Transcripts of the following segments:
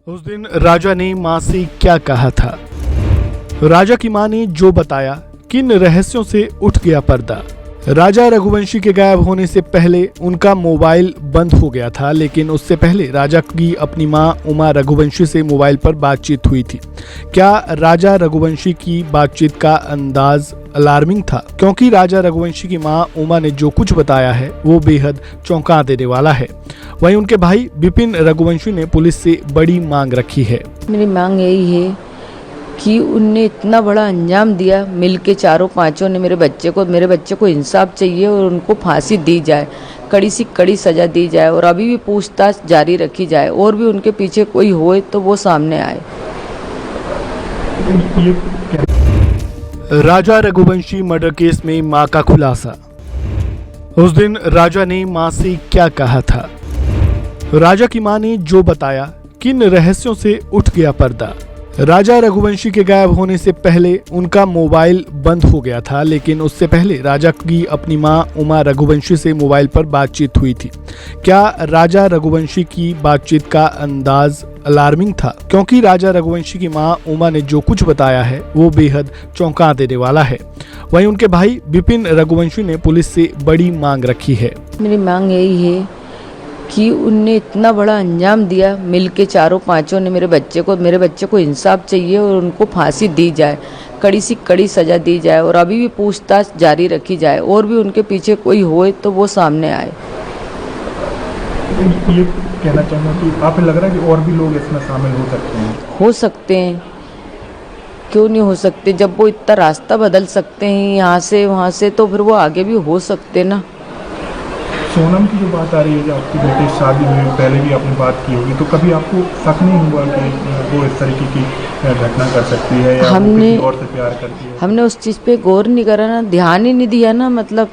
उस दिन राजा ने माँ से क्या कहा था। राजा की माँ ने जो बताया, किन रहस्यों से उठ गया पर्दा। राजा रघुवंशी के गायब होने से पहले उनका मोबाइल बंद हो गया था, लेकिन उससे पहले राजा की अपनी माँ उमा रघुवंशी से मोबाइल पर बातचीत हुई थी। क्या राजा रघुवंशी की बातचीत का अंदाज अलार्मिंग था? क्योंकि राजा रघुवंशी की माँ उमा ने जो कुछ बताया है वो बेहद चौंका देने वाला है। वहीं उनके भाई विपिन रघुवंशी ने पुलिस से बड़ी मांग रखी है। मेरी मांग यही है कि उनने इतना बड़ा अंजाम दिया, मिलके चारों पांचों ने मेरे बच्चे को इंसाफ चाहिए और उनको फांसी दी जाए, कड़ी सी कड़ी सजा दी जाए और अभी भी पूछताछ जारी रखी जाए और भी उनके पीछे कोई होए तो वो सामने आए। राजा रघुवंशी मर्डर केस में मां का खुलासा। उस दिन राजा ने मां से क्या कहा था। राजा की मां ने जो बताया, किन रहस्यों से उठ गया पर्दा। राजा रघुवंशी के गायब होने से पहले उनका मोबाइल बंद हो गया था, लेकिन उससे पहले राजा की अपनी माँ उमा रघुवंशी से मोबाइल पर बातचीत हुई थी। क्या राजा रघुवंशी की बातचीत का अंदाज अलार्मिंग था? क्योंकि राजा रघुवंशी की माँ उमा ने जो कुछ बताया है वो बेहद चौंका देने वाला है। वहीं उनके भाई विपिन रघुवंशी ने पुलिस से बड़ी मांग रखी है। मेरी मांग यही है कि उनने इतना बड़ा अंजाम दिया, मिलके चारों पांचों ने मेरे बच्चे को इंसाफ चाहिए और उनको फांसी दी जाए, कड़ी सी कड़ी सजा दी जाए और अभी भी पूछताछ जारी रखी जाए और भी उनके पीछे कोई होए तो वो सामने आए। ये कहना चाहूँगा कि आपको लग रहा है कि और भी लोग इसमें शामिल हो सकते हैं? हो सकते हैं, क्यों नहीं हो सकते। जब वो इतना रास्ता बदल सकते हैं यहाँ से वहाँ से, तो फिर वो आगे भी हो सकते ना। सोनम की जो बात आ रही है, जो आपकी बेटी शादी में पहले भी आपने बात की होगी, तो कभी आपको शक नहीं हुआ कि वो इस तरीके की घटना कर सकती है या वो किसी और से प्यार करती है? हमने उस चीज़ पे गौर नहीं करा ना, ध्यान ही नहीं दिया ना। मतलब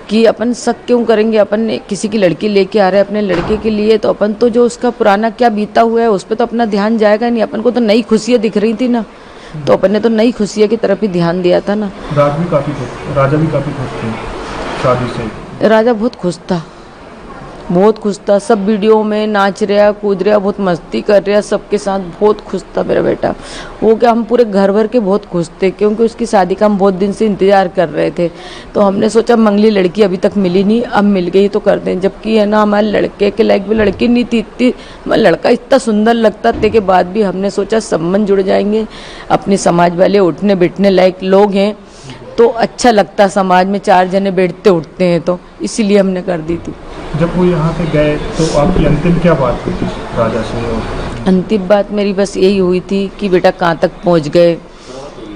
कि अपन शक क्यों करेंगे। अपन किसी की लड़की लेके आ रहे हैं अपने लड़के के लिए, तो अपन तो जो उसका पुराना क्या बीता हुआ है उस पर तो अपना ध्यान जाएगा नहीं। अपन को तो नई खुशियाँ दिख रही थी ना, तो अपन ने तो नई खुशियों की तरफ ही ध्यान दिया था ना। राजा भी काफ़ी खुश थे शादी से। राजा बहुत खुश था। सब वीडियो में नाच रहा, कूद रहा, बहुत मस्ती कर रहा, सबके साथ बहुत खुश था मेरा बेटा। वो क्या, हम पूरे घर भर के बहुत खुश थे, क्योंकि उसकी शादी का हम बहुत दिन से इंतजार कर रहे थे। तो हमने सोचा मंगली लड़की अभी तक मिली नहीं, अब मिल गई तो कर दें। जबकि है ना, हमारे लड़के के लायक भी लड़की नहीं थी, इतनी लड़का इतना सुंदर लगता थे के बाद भी हमने सोचा संबंध जुड़ जाएंगे। अपने समाज वाले उठने बैठने लायक लोग हैं तो अच्छा लगता, समाज में चार जने बैठते उठते हैं, तो इसीलिए हमने कर दी थी। जब वो यहाँ से गए तो आपकी अंतिम क्या बात हुई थी राजा से? अंतिम बात मेरी बस यही हुई थी कि बेटा कहाँ तक पहुँच गए।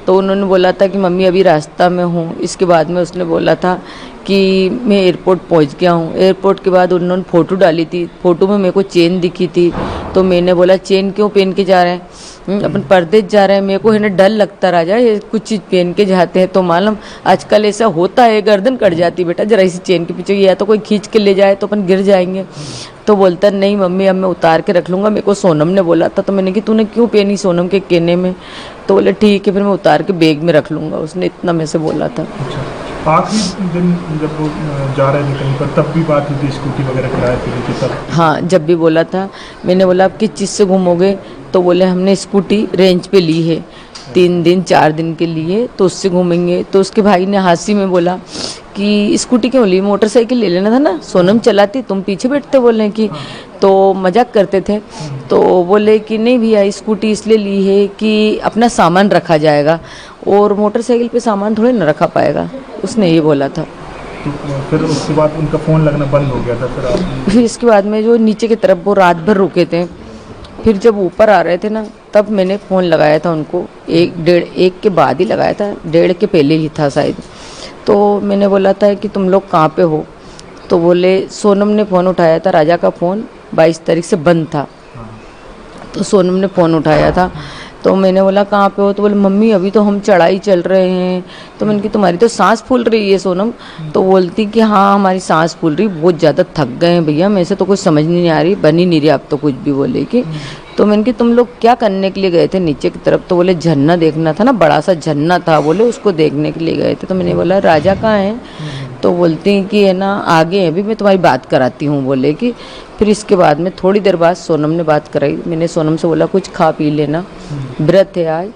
तो उन्होंने बोला था कि मम्मी अभी रास्ता में हूँ। इसके बाद में उसने बोला था कि मैं एयरपोर्ट पहुँच गया हूँ। एयरपोर्ट के बाद उन्होंने फ़ोटो डाली थी, फ़ोटो में मेरे को चेन दिखी थी। तो मैंने बोला चेन क्यों पहन के जा रहे हैं, अपन परदेश जा रहे हैं। मेरे को है ना डर लगता राजा, ये कुछ चीज़ पहन के जाते हैं तो मालूम आजकल ऐसा होता है, गर्दन कट जाती बेटा जरा इसी चेन के पीछे, या तो कोई खींच के ले जाए तो अपन गिर जाएंगे। तो बोलता नहीं मम्मी अब मैं उतार के रख लूँगा, मेरे को सोनम ने बोला था। तो मैंने कि तूने क्यों पहनी सोनम के कहने में? तो बोले ठीक है फिर मैं उतार के बैग में रख लूँगा। उसने इतना मेरे से बोला था। आखिरी दिन जब वो जा रहे थे कहीं पर तब भी बात हुई थी, स्कूटी वगैरह किराए पे ली थी तब? हाँ, जब भी बोला था। मैंने बोला आप किस चीज़ से घूमोगे? तो बोले हमने स्कूटी रेंज पे ली है 3 दिन 4 दिन के लिए, तो उससे घूमेंगे। तो उसके भाई ने हंसी में बोला कि स्कूटी क्यों ली, मोटरसाइकिल ले लेना था ना, सोनम चलाती तुम पीछे बैठते। बोले कि तो मजाक करते थे। तो बोले कि नहीं भैया स्कूटी इसलिए ली है कि अपना सामान रखा जाएगा और मोटरसाइकिल पे सामान थोड़े ना रखा पाएगा, उसने ये बोला था। तो फिर उसके बाद उनका फ़ोन लगना बंद हो गया था। फिर इसके बाद में जो नीचे की तरफ वो रात भर रुके थे, फिर जब ऊपर आ रहे थे ना तब मैंने फ़ोन लगाया था उनको। 1 के बाद ही लगाया था, 1:30 के पहले ही था शायद। तो मैंने बोला था कि तुम लोग कहाँ पे हो? तो बोले सोनम ने फ़ोन उठाया था, राजा का फ़ोन 22 तारीख से बंद था। तो सोनम ने फ़ोन उठाया था। तो मैंने बोला कहाँ पे हो? तो बोले मम्मी अभी तो हम चढ़ाई चल रहे हैं। तो मैंने कहा तुम्हारी तो सांस फूल रही है सोनम। तो बोलती कि हाँ हमारी सांस फूल रही, बहुत ज़्यादा थक गए हैं भैया, मेरे से तो कुछ समझ नहीं आ रही, बन ही नहीं रही आप तो कुछ भी। बोले कि तो मैंने कहा तुम लोग क्या करने के लिए गए थे नीचे की तरफ? तो बोले झरना देखना था ना, बड़ा सा झरना था, बोले उसको देखने के लिए गए थे। तो मैंने बोला राजा कहाँ है? तो बोलती हैं कि है ना आगे है, अभी मैं तुम्हारी बात कराती हूँ। बोले कि फिर इसके बाद में थोड़ी देर बाद सोनम ने बात कराई। मैंने सोनम से बोला कुछ खा पी लेना, व्रत है आज।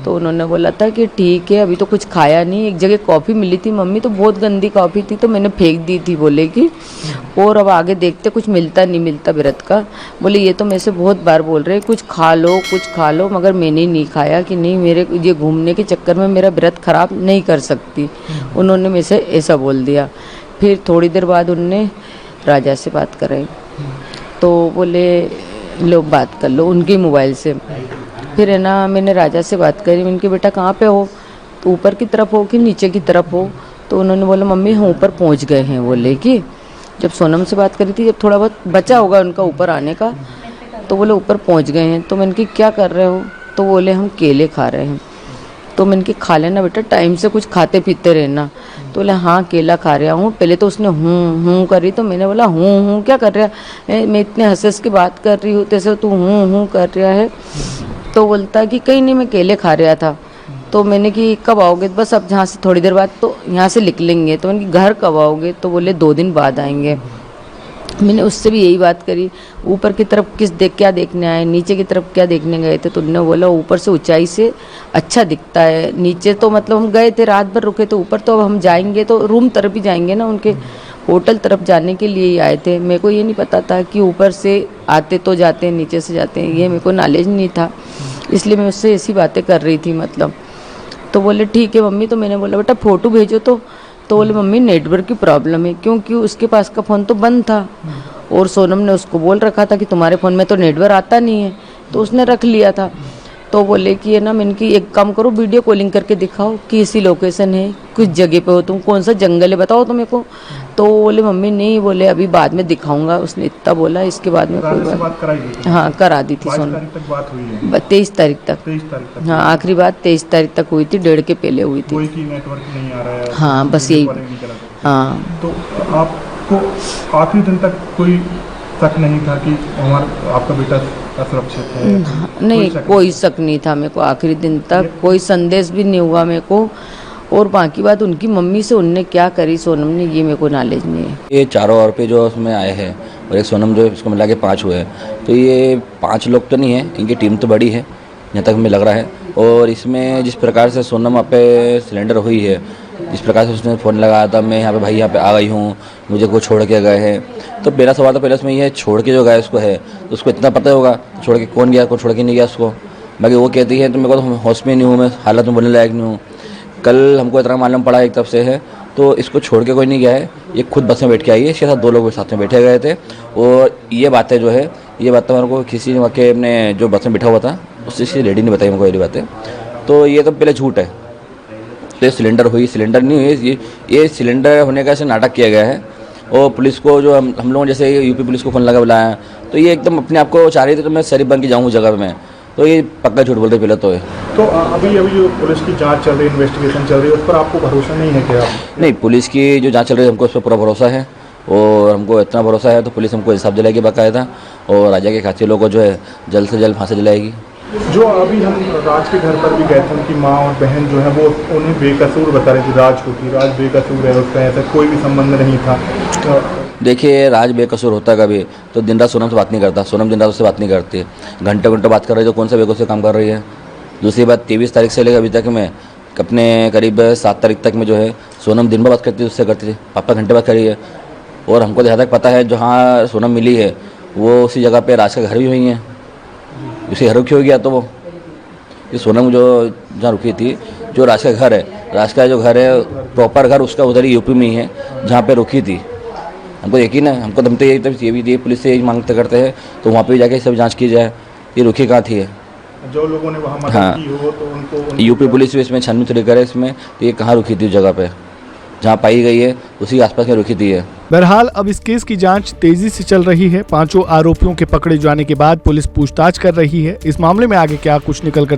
तो उन्होंने बोला था कि ठीक है, अभी तो कुछ खाया नहीं। एक जगह कॉफ़ी मिली थी मम्मी, तो बहुत गंदी कॉफ़ी थी, तो मैंने फेंक दी थी, बोले कि और अब आगे देखते कुछ मिलता नहीं मिलता व्रत का। बोले ये तो मेरे से बहुत बार बोल रहे कुछ खा लो, मगर मैंने नहीं खाया कि नहीं, मेरे ये घूमने के चक्कर में मेरा व्रत खराब नहीं कर सकती। उन्होंने मेरे से ऐसा बोल दिया। फिर थोड़ी देर बाद उनने राजा से बात कराई, तो बोले लो बात कर लो उनके मोबाइल से। फिर है ना, मैंने राजा से बात करी, मैंने कहा बेटा कहाँ पे हो, तो ऊपर की तरफ हो कि नीचे की तरफ हो। तो उन्होंने बोला मम्मी हम ऊपर पहुँच गए हैं। बोले कि जब सोनम से बात करी थी, जब थोड़ा बहुत बचा होगा उनका ऊपर आने का, तो बोले ऊपर पहुँच गए हैं। तो मैंने कहा क्या कर रहे हो, तो बोले हम केले खा रहे हैं। तो मैंने कहा खा लेना बेटा, टाइम से कुछ खाते पीते रहना। तो बोले हाँ केला खा रहा हूँ। पहले तो उसने हूँ करी, तो मैंने बोला हूँ क्या कर रहा है, मैं इतने हंस के बात कर रही हूँ तैसे तू हूँ कर रहा है। तो बोलता कि कहीं नहीं, मैं केले खा रहा था। तो मैंने कि कब आओगे, बस अब जहाँ से थोड़ी देर बाद तो यहाँ से निकलेंगे। तो मैंने कि घर कब आओगे, तो बोले 2 दिन बाद आएंगे। मैंने उससे भी यही बात करी, ऊपर की तरफ क्या देखने आए, नीचे की तरफ क्या देखने गए थे। तो उन्होंने बोला ऊपर से ऊंचाई से अच्छा दिखता है, नीचे तो मतलब हम गए थे रात भर रुके, तो ऊपर तो अब हम जाएंगे तो रूम तरफ ही जाएंगे ना, उनके होटल तरफ जाने के लिए ही आए थे। मेरे को ये नहीं पता था कि ऊपर से आते तो जाते हैं नीचे से जाते हैं, ये मेरे को नॉलेज नहीं था, इसलिए मैं उससे ऐसी बातें कर रही थी मतलब। तो बोले ठीक है मम्मी। तो मैंने बोला बेटा फ़ोटो भेजो। तो बोले मम्मी नेटवर्क की प्रॉब्लम है, क्योंकि उसके पास का फ़ोन तो बंद था और सोनम ने उसको बोल रखा था कि तुम्हारे फ़ोन में तो नेटवर्क आता नहीं है, तो उसने रख लिया था। तो बोले कि है ना, मैंने कि एक काम करो वीडियो कॉलिंग करके दिखाओ कि ऐसी लोकेशन है, कुछ जगह पे हो तुम, कौन सा जंगल है बताओ तो मेरे को। तो बोले मम्मी नहीं, बोले अभी बाद में दिखाऊंगा, उसने इतना बोला। इसके बाद में कोई बात कराई, हाँ करा दी थी सोनम। 23 तारीख तक, हाँ आखिरी बात 23 तारीख तक हुई थी, 1.5 के पहले हुई थी। कोई की नेटवर्क नहीं आ रहा है, हाँ बस यही, हाँ। तो आपको आखिरी दिन तक कोई शक नहीं था कि आपका बेटा असुरक्षित है? नहीं कोई शक नहीं था मेरे को, आखिरी दिन तक कोई संदेश भी नहीं हुआ मेरे को। और बाकी बात उनकी मम्मी से उनने क्या करी सोनम ने, ये मेरे को नॉलेज नहीं है। ये चारों आरोपी जो उसमें आए हैं और एक सोनम जो इसको मिला के 5 हुए हैं, तो ये 5 लोग तो नहीं है, इनकी टीम तो बड़ी है जहाँ तक हमें लग रहा है। और इसमें जिस प्रकार से सोनम वहाँ पे सिलेंडर हुई है, जिस प्रकार से उसने फ़ोन लगाया था मैं यहाँ पे भाई यहाँ पे आ गई हूँ, मुझे को छोड़ के गए हैं, तो पहला सवाल तो पहले उसमें ये छोड़ के जो गया उसको है, तो उसको इतना पता होगा छोड़ के कौन गया, कौन छोड़ के नहीं गया उसको। बाकी वो कहती है तो मेरे को तो होश में नहीं हूँ, मैं हालत में बोलने लायक नहीं हूँ। कल हमको इतना मालूम पड़ा एक तरफ से है, तो इसको छोड़ के कोई नहीं गया है, ये खुद बस में बैठ के आई है, इसके साथ 2 लोग साथ में बैठे गए थे। और ये बातें जो है, ये बातें मेरे को किसी ने वाकई अपने जो बस में बैठा हुआ था उससे किसी लेडी ने बताई मेरे को ये बातें। तो ये तो पहले झूठ है, तो ये सिलेंडर हुई, सिलेंडर नहीं हुई, ये सिलेंडर होने का ऐसे नाटक किया गया है। और पुलिस को जो हम लोगों जैसे यूपी पुलिस को फ़ोन लगा बुलाया, तो ये एकदम अपने आप को चाह रही थी तो मैं शरीफ बन के जाऊँ जगह में, तो ये पक्का झूठ बोलते पहले तो है। तो अभी जो पुलिस की जांच चल रही है, इन्वेस्टिगेशन चल रही है, उस पर आपको भरोसा नहीं है क्या? नहीं, पुलिस की जो जांच चल रही है हमको उस पर पूरा भरोसा है, और हमको इतना भरोसा है तो पुलिस हमको इंसाफ दिलाएगी बाकायदा, और राजा के खातिर लोगों को जो है जल्द से जल्द फांसी दिलाएगी। जो अभी हम राज के घर पर भी गए थे, उनकी माँ और बहन जो है वो उन्हें बेकसूर बता रही थी, राज को कि राज बेकसूर है, उसका ऐसा कोई भी संबंध नहीं था। तो देखिए राज बेकसूर होता कभी तो दिन रात सोनम से बात नहीं करता, सोनम दिन रात उससे बात नहीं करती, घंटे घंटे बात कर रही है, तो कौन सा बेकसूर काम कर रही है। दूसरी बात 23 तारीख से लेकर अभी तक में अपने करीब 7 तारीख तक में जो है सोनम दिन भर बात करती थी, उससे करती थी, पापा घंटे बात करी है। और हमको जहाँ तक पता है जहाँ सोनम मिली है वो उसी जगह पे राज का घर भी हुई है, उसी घर रुकी हो गया। तो वो ये सोनम जो जहाँ रुकी थी, जो राज का घर है, राज का जो घर है प्रॉपर घर उसका उधर ही यूपी में ही है जहाँ पे रुकी थी। हमको यकीन है, हमको दमते यही तब ये भी पुलिस से यही मांगते करते हैं, तो वहाँ पे भी जाके सब जांच की जाए ये रुकी कहाँ थी है। जो लोगों ने वहाँ मदद हाँ, की हो तो उनको यूपी पुलिस भी इसमें छानबीन थोड़ी करे इसमें, तो ये कहाँ रुकी थी उस जगह पे जहाँ पाई गई है, उसी आसपास में रुकी थी है। बहरहाल अब इस केस की जांच तेजी से चल रही है। 5 आरोपियों के पकड़े जाने के बाद पुलिस पूछताछ कर रही है। इस मामले में आगे क्या कुछ निकल कर